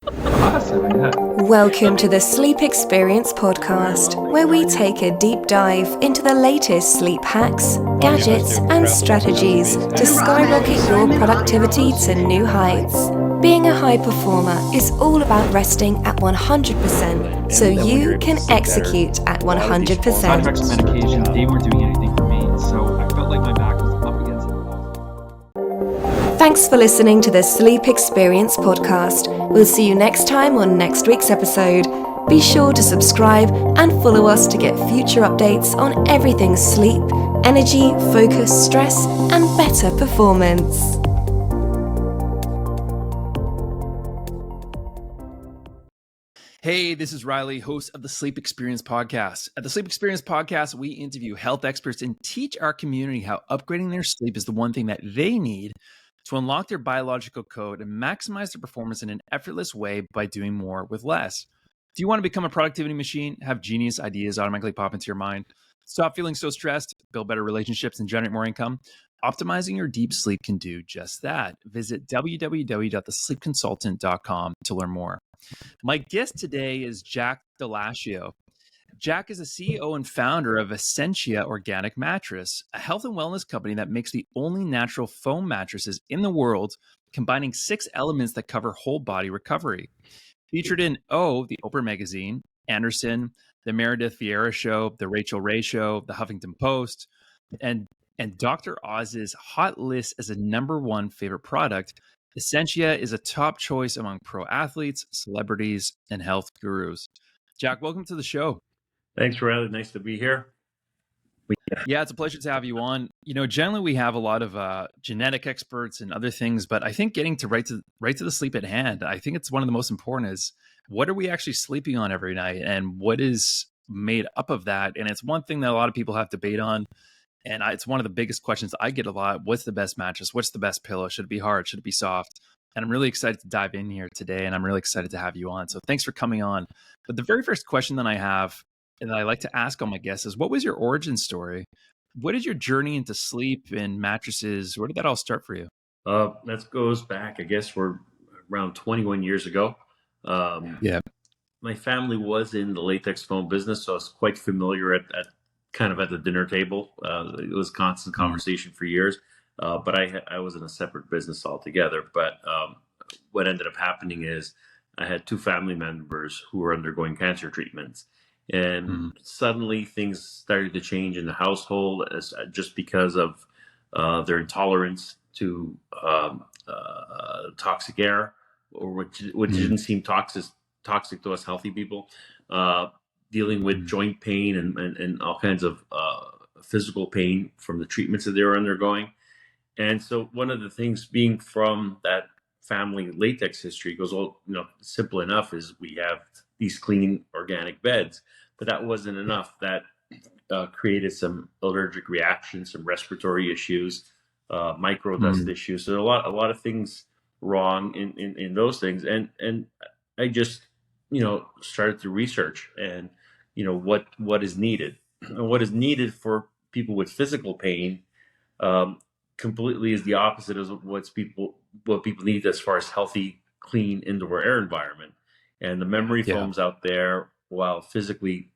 Awesome. Yeah. Welcome to the Sleep Experience podcast, where we take a deep dive into the latest sleep hacks, gadgets, and strategies to skyrocket your productivity to new heights. Being a high performer is all about resting at 100%, so you can execute at 100%. Side effects of medication, they weren't doing anything for me, so I felt like my back was up against the wall. Thanks for listening to the Sleep Experience podcast. We'll see you next time on next week's episode. Be sure to subscribe and follow us to get future updates on everything sleep, energy, focus, stress, and better performance. Hey, this is Riley, host of the Sleep Experience Podcast. At the Sleep Experience Podcast, we interview health experts and teach our community how upgrading their sleep is the one thing that they need to unlock their biological code and maximize their performance in an effortless way by doing more with less. Do you want to become a productivity machine, have genius ideas automatically pop into your mind, stop feeling so stressed, build better relationships, and generate more income? Optimizing your deep sleep can do just that. Visit www.thesleepconsultant.com to learn more. My guest today is Jack Dell'Accio. Jack is the CEO and founder of Essentia Organic Mattress, a health and wellness company that makes the only natural foam mattresses in the world, combining 6 elements that cover whole body recovery. Featured in the Oprah Magazine, Anderson, the Meredith Vieira Show, the Rachel Ray Show, the Huffington Post, and Dr. Oz's hot list as a #1 favorite product. Essentia is a top choice among pro athletes, celebrities, and health gurus. Jack, welcome to the show. Thanks, Riley. Nice to be here. Yeah, it's a pleasure to have you on. You know, generally we have a lot of genetic experts and other things, but I think getting to right to the sleep at hand, I think it's one of the most important is what are we actually sleeping on every night and what is made up of that? And it's one thing that a lot of people have debate on. And it's one of the biggest questions I get a lot. What's the best mattress? What's the best pillow? Should it be hard? Should it be soft? And I'm really excited to dive in here today. And I'm really excited to have you on. So thanks for coming on. But the very first question that I have and that I like to ask all my guests is, what was your origin story? What is your journey into sleep and mattresses? Where did that all start for you? That goes back, I guess we're around 21 years ago. My family was in the latex foam business, so I was quite familiar at the dinner table. It was constant conversation for years, but I was in a separate business altogether. But what ended up happening is I had 2 family members who were undergoing cancer treatments. And suddenly things started to change in the household just because of their intolerance to toxic air, or which didn't seem toxic to us healthy people. Dealing with joint pain and all kinds of physical pain from the treatments that they were undergoing. And so one of the things being from that family latex history goes, simple enough is we have these clean organic beds, but that wasn't enough. That created some allergic reactions, some respiratory issues, micro dust issues. So a lot of things wrong in those things. And I just, started to research and, what is needed. And what is needed for people with physical pain completely is the opposite of what people need as far as healthy, clean indoor air environment. And the memory foams out there, while physically,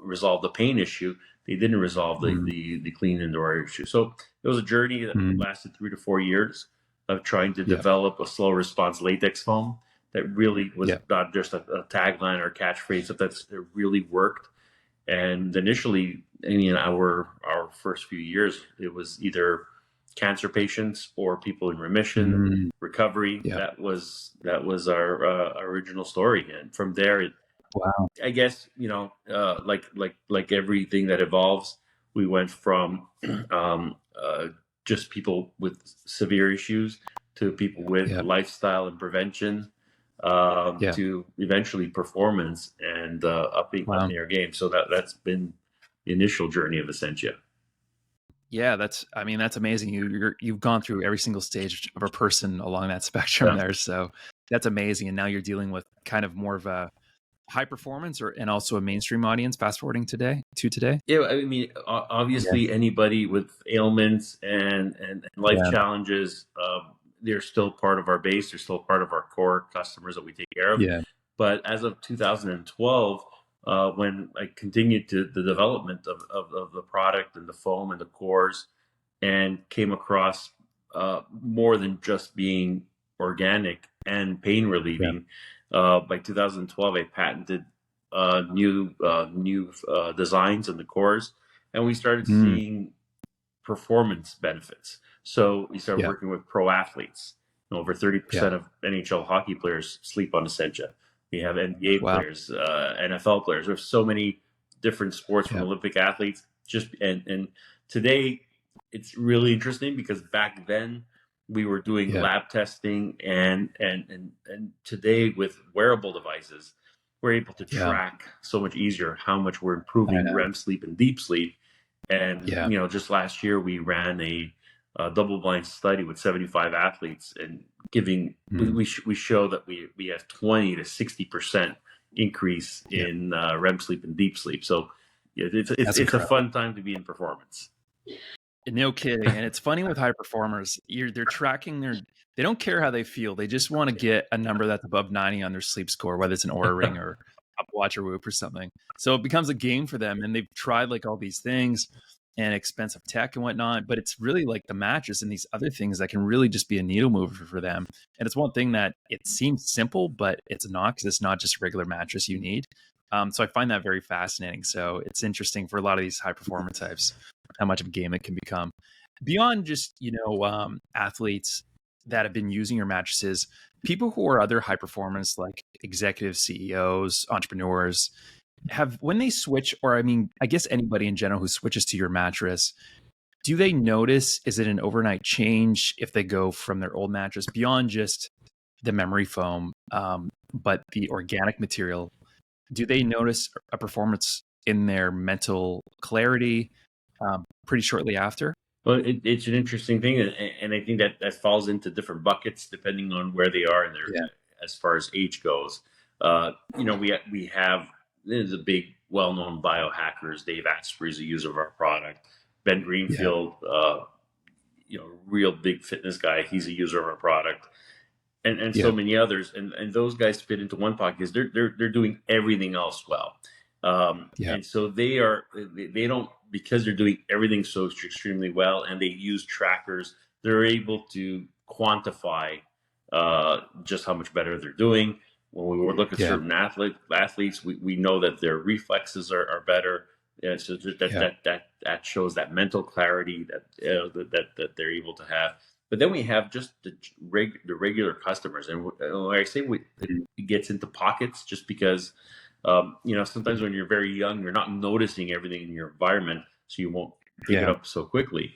resolve the pain issue, they didn't resolve the clean indoor air issue. So it was a journey that lasted 3 to 4 years of trying to develop a slow response latex foam that really was not just a tagline or catchphrase, but it really worked. And initially, our first few years, it was either cancer patients or people in remission, recovery. That was our original story, and from there, I guess like everything that evolves, we went from just people with severe issues to people with lifestyle and prevention. To eventually performance and upping their game. So that's been the initial journey of Essentia. Yeah, that's amazing. You've gone through every single stage of a person along that spectrum there. So that's amazing. And now you're dealing with kind of more of a high performance and also a mainstream audience, fast forwarding today. Yeah, obviously anybody with ailments and life challenges, they're still part of our base. They're still part of our core customers that we take care of. Yeah. But as of 2012, when I continued to the development of the product and the foam and the cores, and came across more than just being organic and pain relieving. By 2012, I patented new designs in the cores, and we started seeing performance benefits. So we started working with pro athletes. Over 30% of NHL hockey players sleep on Essentia. We have NBA players, NFL players. We have so many different sports from Olympic athletes. And today it's really interesting because back then we were doing lab testing, and today with wearable devices, we're able to track so much easier how much we're improving REM sleep and deep sleep. And just last year we ran a double-blind study with 75 athletes, and we show that we have 20 to 60% increase in REM sleep and deep sleep. So it's a fun time to be in performance. No kidding. And it's funny with high performers, they're tracking they don't care how they feel. They just want to get a number that's above 90 on their sleep score, whether it's an Oura Ring or Apple Watch or Whoop or something. So it becomes a game for them, and they've tried like all these things and expensive tech and whatnot, but it's really like the mattress and these other things that can really just be a needle mover for them. And it's one thing that it seems simple, but it's not, because it's not just a regular mattress you need. So I find that very fascinating. So it's interesting for a lot of these high performer types, how much of a game it can become. Beyond just, athletes that have been using your mattresses, people who are other high performers, like executives, CEOs, entrepreneurs, when they switch, or I guess anybody in general who switches to your mattress, do they notice, is it an overnight change if they go from their old mattress beyond just the memory foam, but the organic material? Do they notice a performance in their mental clarity pretty shortly after? Well, it's an interesting thing, and I think that falls into different buckets depending on where they are in their as far as age goes. We have the big well-known biohackers. Dave Asprey is a user of our product. Ben Greenfield, real big fitness guy, he's a user of our product. And so many others, and those guys fit into one pocket because they're doing everything else well, and so they don't, because they're doing everything so extremely well, and they use trackers, they're able to quantify just how much better they're doing. When we look at certain athletes, we know that their reflexes are better. So that shows that mental clarity that they're able to have. But then we have just the regular customers, and like I say, it gets into pockets just because sometimes when you're very young, you're not noticing everything in your environment, so you won't pick it up so quickly.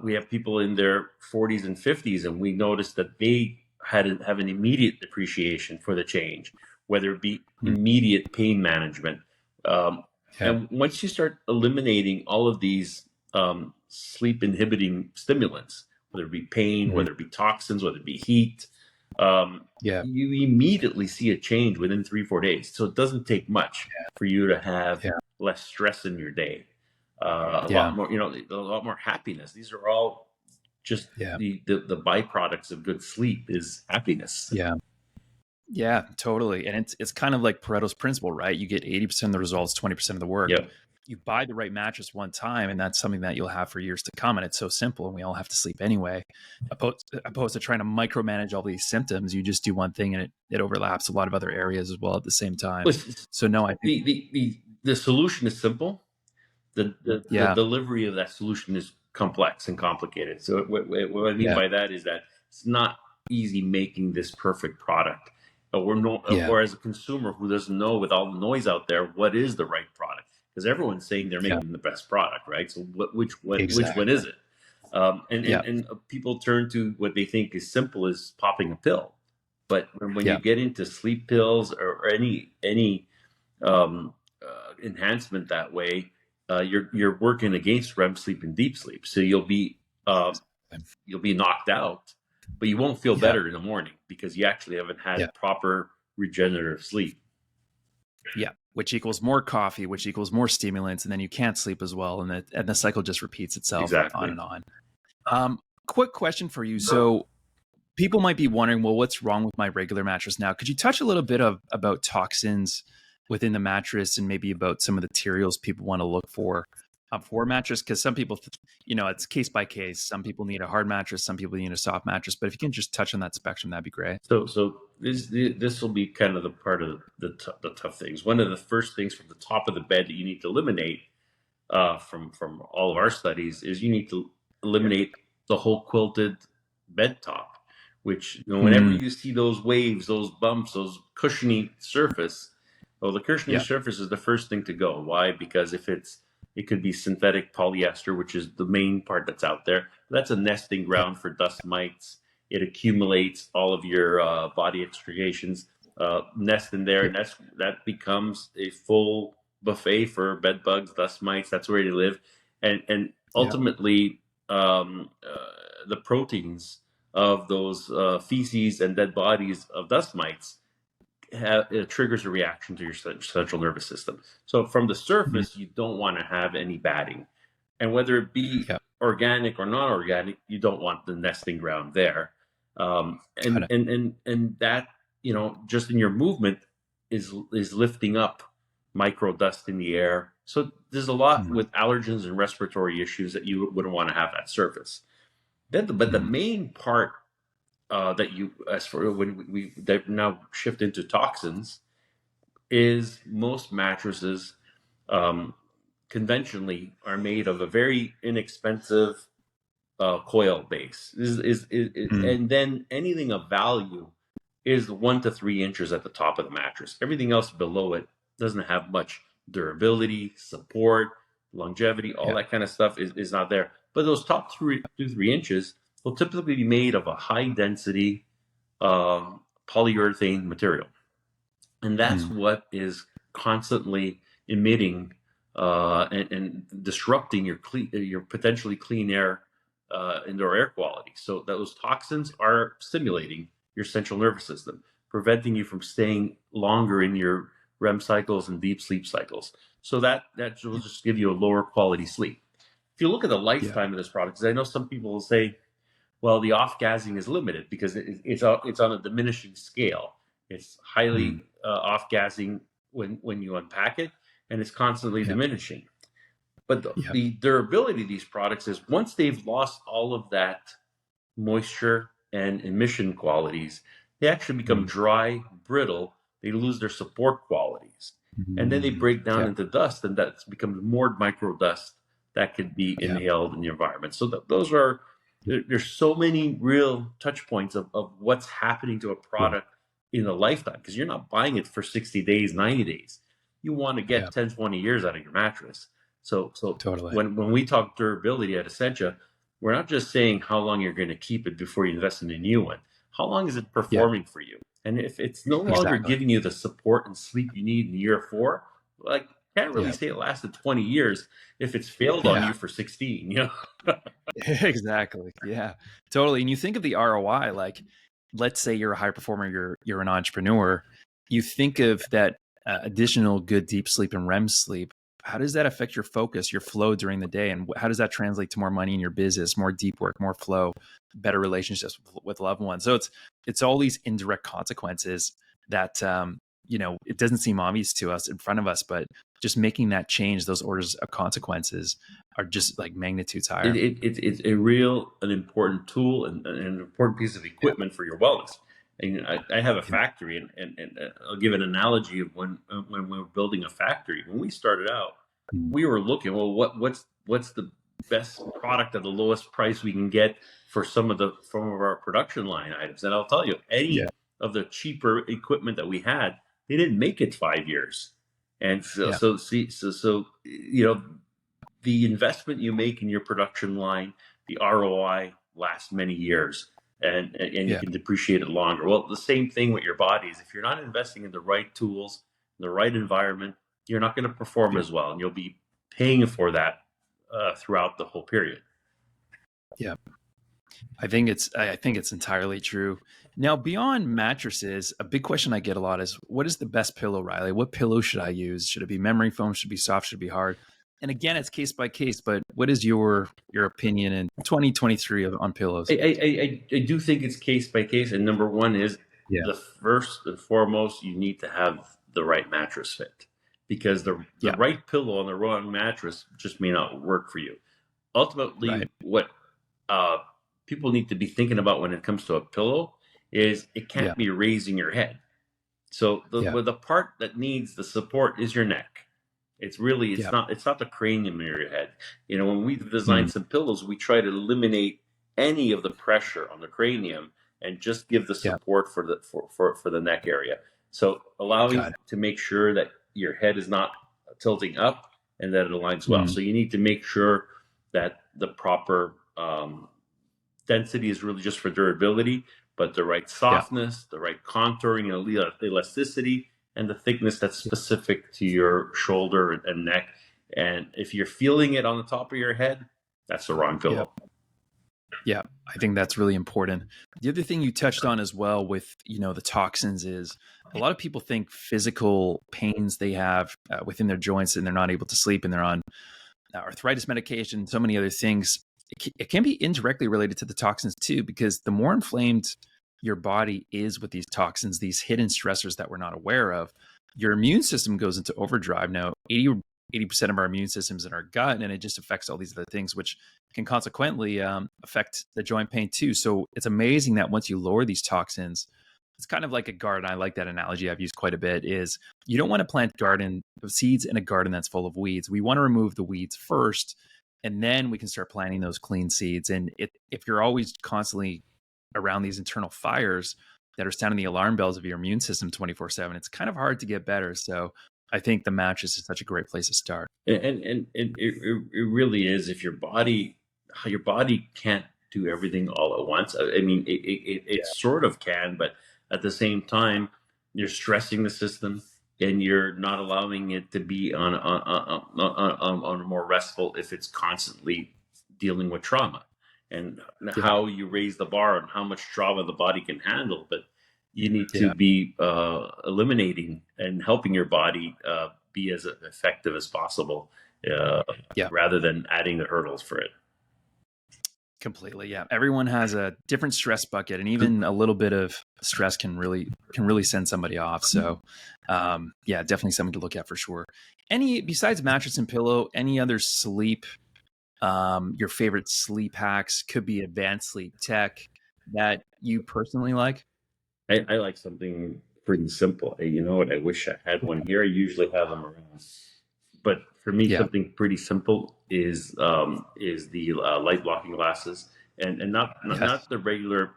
We have people in their 40s and 50s, and we notice that they have an immediate appreciation for the change, whether it be immediate pain management. And once you start eliminating all of these sleep inhibiting stimulants, whether it be pain, whether it be toxins, whether it be heat, you immediately see a change within 3-4 days. So it doesn't take much for you to have less stress in your day, a lot more happiness. These are all just the byproducts of good sleep is happiness. Yeah, totally. And it's kind of like Pareto's principle, right? You get 80% of the results, 20% of the work. You buy the right mattress one time, and that's something that you'll have for years to come. And it's so simple, and we all have to sleep anyway. Opposed to trying to micromanage all these symptoms, you just do one thing, and it overlaps a lot of other areas as well at the same time. So no, I think the solution is simple. The delivery of that solution is complex and complicated. So what I mean by that is that it's not easy making this perfect product. Or as a consumer who doesn't know, with all the noise out there, what is the right product? Because everyone's saying they're making the best product, right? So which one is it? And people turn to what they think is simple as popping a pill. But when you get into sleep pills or any enhancement that way, you're working against REM sleep and deep sleep. So you'll be knocked out, but you won't feel better in the morning because you actually haven't had proper regenerative sleep. Which equals more coffee, which equals more stimulants, and then you can't sleep as well, and the cycle just repeats itself on and on. Quick question for you. So people might be wondering, well, what's wrong with my regular mattress now? Could you touch a little bit about toxins within the mattress and maybe about some of the materials people want to look for a mattress? Because some people, it's case by case. Some people need a hard mattress, some people need a soft mattress. But if you can just touch on that spectrum, that'd be great. So this will be kind of the part of the tough things. One of the first things from the top of the bed that you need to eliminate from all of our studies is you need to eliminate the whole quilted bed top, which whenever you see those waves, those bumps, those cushiony surface, the cushiony surface is the first thing to go. Why? Because it could be synthetic polyester, which is the main part that's out there. That's a nesting ground for dust mites. It accumulates all of your body excretions, nest in there, and that becomes a full buffet for bed bugs, dust mites. That's where they live, and ultimately the proteins of those feces and dead bodies of dust mites it triggers a reaction to your central nervous system. So from the surface, you don't want to have any batting, and whether it be organic or non-organic, you don't want the nesting ground there. And that just in your movement is lifting up micro dust in the air. So there's a lot with allergens and respiratory issues that you wouldn't want to have that surface. But the main part that as for when we now shift into toxins, is most mattresses conventionally are made of a very inexpensive coil base. And then anything of value is 1 to 3 inches at the top of the mattress. Everything else below it doesn't have much durability, support, longevity, all that kind of stuff is not there. But those top 2 to 3 inches will typically be made of a high density polyurethane material. And that's what is constantly emitting and disrupting your potentially clean air, indoor air quality. So those toxins are stimulating your central nervous system, preventing you from staying longer in your REM cycles and deep sleep cycles. So that will just give you a lower quality sleep. If you look at the lifetime of this product, because I know some people will say, well, the off-gassing is limited because it's on a diminishing scale. It's highly off-gassing when you unpack it, and it's constantly diminishing. But the durability of these products is once they've lost all of that moisture and emission qualities, they actually become dry, brittle. They lose their support qualities. And then they break down into dust, and that becomes more micro dust that could be inhaled in the environment. So there's so many real touch points of what's happening to a product in a lifetime, because you're not buying it for 60 days, 90 days. You want to get 10, 20 years out of your mattress. So totally. When we talk durability at Essentia, we're not just saying how long you're going to keep it before you invest in a new one. How long is it performing for you? And if it's no longer giving you the support and sleep you need in year 4, can't really say it lasted 20 years if it's failed on you for 16, Exactly. Yeah, totally. And you think of the ROI, let's say you're a high performer, you're an entrepreneur, you think of that additional good deep sleep and REM sleep. How does that affect your focus, your flow during the day? And how does that translate to more money in your business, more deep work, more flow, better relationships with loved ones? So it's all these indirect consequences that, it doesn't seem obvious to us in front of us, but just making that change, those orders of consequences are just like magnitudes higher. It's an important tool and an important piece of equipment for your wellness. And I have a factory, and I'll give an analogy of when we were building a factory. When we started out, we were looking, well, what's the best product at the lowest price we can get for some of our production line items. And I'll tell you, any of the cheaper equipment that we had, they didn't make it 5 years. And so the investment you make in your production line, the ROI lasts many years. And you can depreciate it longer. Well, the same thing with your bodies. If you're not investing in the right tools, the right environment, you're not going to perform as well, and you'll be paying for that throughout the whole period. Yeah, I think it's entirely true. Now, beyond mattresses, a big question I get a lot is, what is the best pillow, Riley? What pillow should I use? Should it be memory foam? Should it be soft? Should it be hard? And again, it's case by case, but what is your opinion in 2023 on pillows? I do think it's case by case. And number one is Yeah. the first and foremost, you need to have the right mattress fit, because the right pillow on the wrong mattress just may not work for you. Ultimately, what people need to be thinking about when it comes to a pillow is it can't be raising your head. So the part that needs the support is your neck. It's really, it's not the cranium in your head. You know, when we design some pillows, we try to eliminate any of the pressure on the cranium and just give the support for the neck area. So allowing to make sure that your head is not tilting up and that it aligns well. So you need to make sure that the proper density is really just for durability, but the right softness, the right contouring and elasticity, and the thickness that's specific to your shoulder and neck. And if you're feeling it on the top of your head, that's the wrong pillow. Yeah, I think that's really important. The other thing you touched on as well with, the toxins is a lot of people think physical pains they have within their joints and they're not able to sleep and they're on arthritis medication, so many other things. It can be indirectly related to the toxins too, because the more inflamed your body is with these toxins, these hidden stressors that we're not aware of, your immune system goes into overdrive. Now, 80% of our immune system's in our gut, and it just affects all these other things, which can consequently affect the joint pain too. So it's amazing that once you lower these toxins, it's kind of like a garden. I like that analogy I've used quite a bit, is you don't want to plant seeds in a garden that's full of weeds. We want to remove the weeds first, and then we can start planting those clean seeds. And if you're always constantly around these internal fires that are sounding the alarm bells of your immune system 24/7, it's kind of hard to get better. So I think the mattress is such a great place to start. And it really is. If your body can't do everything all at once. I mean, it sort of can, but at the same time, you're stressing the system and you're not allowing it to be on a more restful if it's constantly dealing with trauma. And how you raise the bar and how much trauma the body can handle, but you need to be eliminating and helping your body be as effective as possible, rather than adding the hurdles for it. Completely, yeah. Everyone has a different stress bucket, and even a little bit of stress can really send somebody off. So, definitely something to look at for sure. Besides mattress and pillow, any other sleep? Your favorite sleep hacks? Could be advanced sleep tech that you personally like. I like something pretty simple. You know what? I wish I had one here. I usually have them around, but for me, something pretty simple is the light blocking glasses, and not the regular.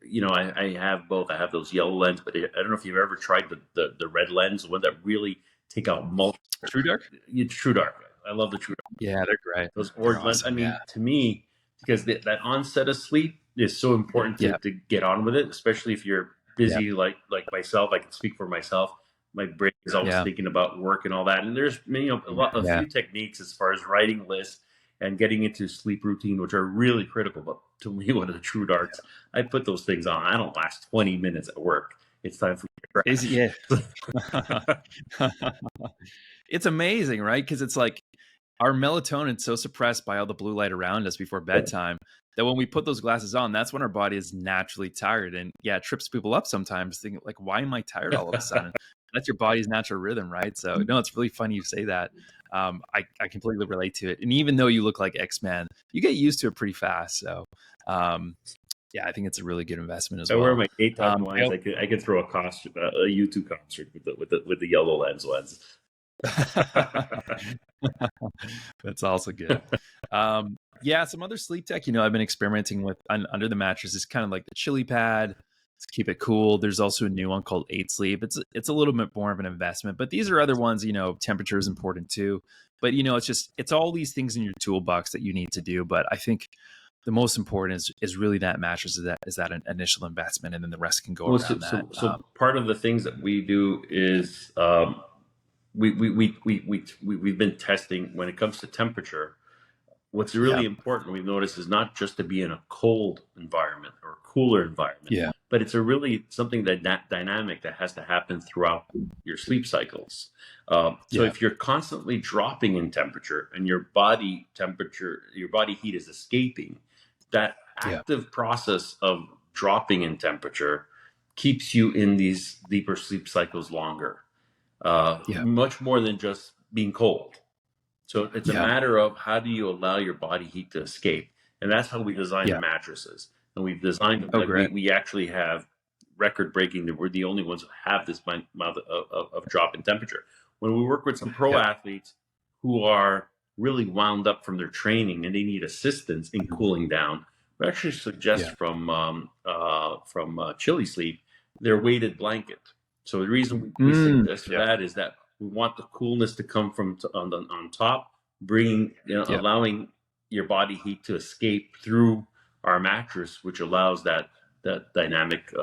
You know, I have both. I have those yellow lens, but I don't know if you've ever tried the red lens, the one that really take out multiple. True Dark. True Dark. I love the True Dark. Yeah, they're great. Those orange lenses. I mean, to me, because that onset of sleep is so important to get on with it, especially if you're busy like myself. I can speak for myself. My brain is always thinking about work and all that. And there's a few techniques as far as writing lists and getting into sleep routine, which are really critical. But to me, one of the True Darks, I put those things on. I don't last 20 minutes at work. It's time for me to crash. It's amazing, right? Because it's like our melatonin's so suppressed by all the blue light around us before bedtime that when we put those glasses on, that's when our body is naturally tired. And it trips people up sometimes, thinking like, why am I tired all of a sudden? That's your body's natural rhythm, right? So no, it's really funny you say that. I completely relate to it. And even though you look like X-Men, you get used to it pretty fast. So I think it's a really good investment as well. I wear my daytime lens. I could throw a YouTube concert with the yellow lens ones. That's also good. Some other sleep tech, I've been experimenting with under the mattress is kind of like the chili pad to keep it cool. There's also a new one called 8 Sleep. It's a little bit more of an investment, but these are other ones, temperature is important too. But it's all these things in your toolbox that you need to do. But I think the most important is really that mattress is that an initial investment, and then the rest can go around that. So part of the things that we do is we've been testing when it comes to temperature. What's really important we've noticed is not just to be in a cold environment or a cooler environment, but it's a really something that dynamic that has to happen throughout your sleep cycles. So if you're constantly dropping in temperature and your body heat is escaping, that active process of dropping in temperature keeps you in these deeper sleep cycles longer, much more than just being cold. So it's a matter of how do you allow your body heat to escape, and that's how we design the mattresses. And we've designed them. We actually have record-breaking. That we're the only ones who have this amount of drop in temperature. When we work with some pro athletes who are really wound up from their training and they need assistance in cooling down, we actually suggest from Chili Sleep their weighted blanket. So the reason we suggest that is that we want the coolness to come from on top, allowing your body heat to escape through our mattress, which allows that dynamic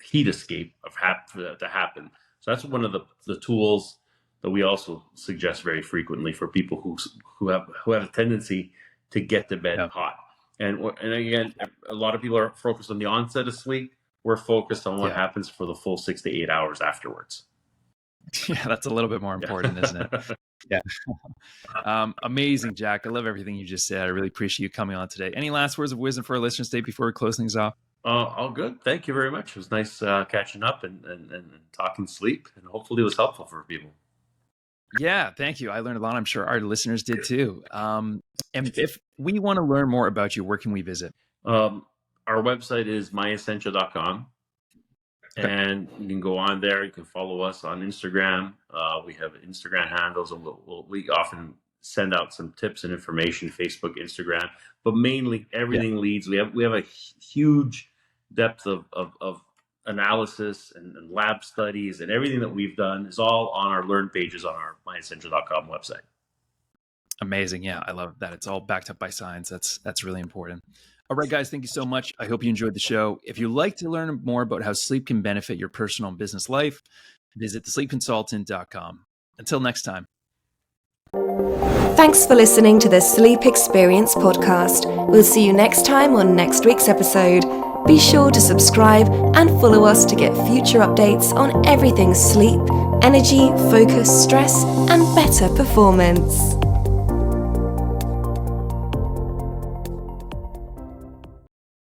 heat escape to happen. So that's one of the tools that we also suggest very frequently for people who have a tendency to get to bed hot. And again, a lot of people are focused on the onset of sleep. We're focused on what happens for the full 6 to 8 hours afterwards. Yeah, that's a little bit more important, isn't it? Yeah. Amazing, Jack. I love everything you just said. I really appreciate you coming on today. Any last words of wisdom for our listeners today before we close things off? All good. Thank you very much. It was nice catching up and talking sleep, and hopefully it was helpful for people. Yeah, thank you. I learned a lot. I'm sure our listeners did too. And if we want to learn more about you, where can we visit? Our website is myessentia.com. And you can go on there. You can follow us on Instagram. We have Instagram handles, and we often send out some tips and information, Facebook, Instagram. But mainly, everything leads. We have a huge depth of analysis and lab studies, and everything that we've done is all on our learn pages on our myessentia.com website. Amazing. Yeah, I love that. It's all backed up by science. That's really important. All right, guys, thank you so much. I hope you enjoyed the show. If you'd like to learn more about how sleep can benefit your personal and business life, visit thesleepconsultant.com. Until next time. Thanks for listening to the Sleep Experience podcast. We'll see you next time on next week's episode. Be sure to subscribe and follow us to get future updates on everything sleep, energy, focus, stress, and better performance.